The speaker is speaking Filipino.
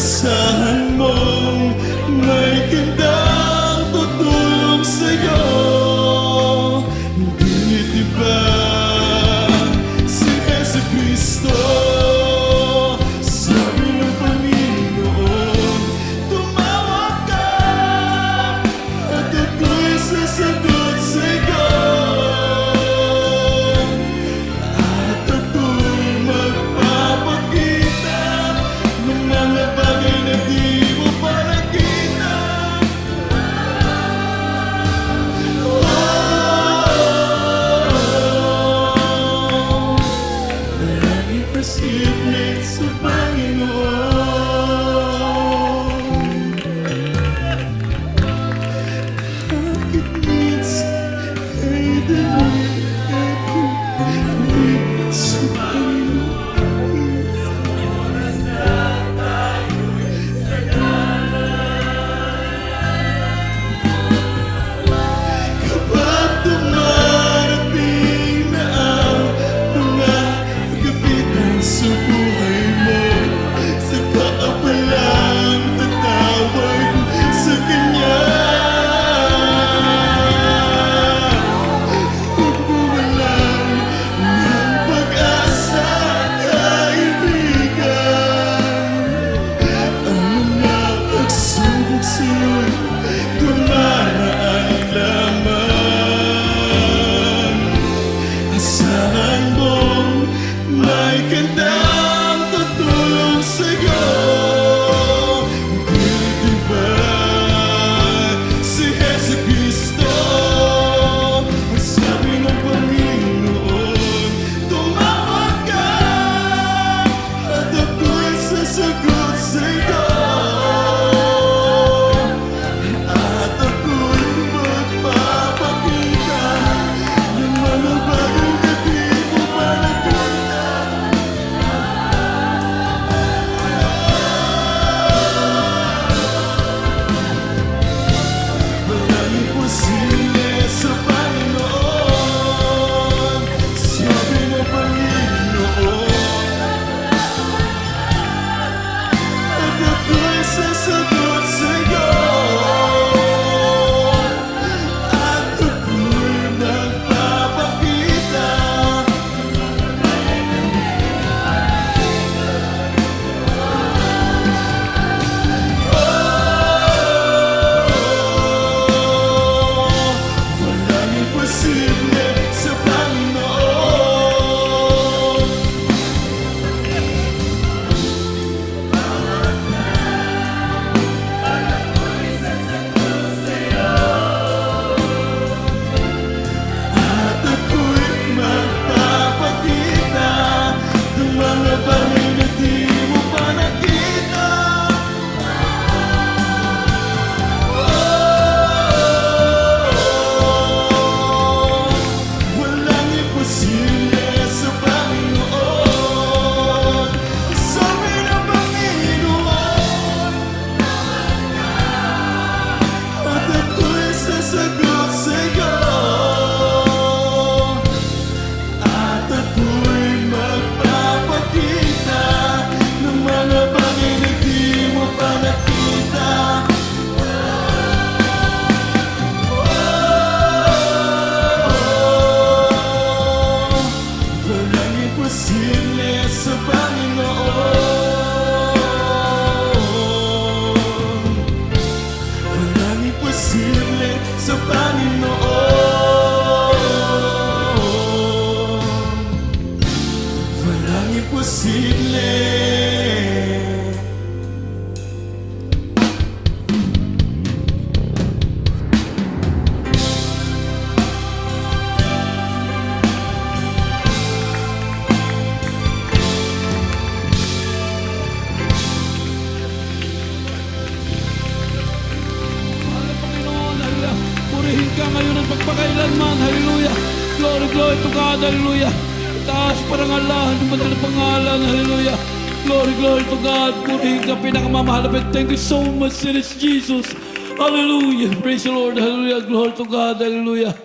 Asahan mong may kandang tutulong sa'yo. Ngunit iba si Jesucristo. Sabi ng Panginoon, tumawag ka at ako'y sasagot sa'yo. At ako'y magpapakita ng mga bagay na di mo pa nakita. Walang imposible sa Panginoon. Bakit minsan ay dalawa ako sa Panginoon? Kapag dumarating na ang mga kapitan sa buhay mo, saka ka palang tatawag sa Kanya. Huwag mo walang ng pag-asa, kaibigan. Ang mga pagsubok sa'yo'y dumaraan lamang. Asahan mong may kandang tutulong sa'yo. Ngunit iba si Jesucristo. Ang sabi ng Panginoon, tumawag ka at ako'y sasagot sa'yo. At ako'y magpapakita ng mga bagay na di mo pa nakita. Walang imposible sa Panginoon. Sabi ng Panginoon, at ako'y sasagot sa'yo. At ako'y magpapakita. Walang imposible sa Panginoon. At ako'y magpapakita ng mga bagay na di mo pa nakita. Walang imposible sa Panginoon. Sabi ng Panginoon, at ako'y sasagot sa'yo. At ako'y magpapakita ng mga bagay na di mo pa nakita. Walang imposible sa Panginoon. Walang imposible sa Panginoon. Walang imposible. Mahal na Panginoon, hallelujah. Purihin ka ngayon at magpakailanman, hallelujah. Glory, glory to God, hallelujah. Itaas parangalahan ng banal na pangalan, hallelujah. Glory, glory to God. Purihin ka, pinakamamahal. Thank you so much, Jesus. Hallelujah. Praise the Lord, hallelujah. Glory to God, hallelujah.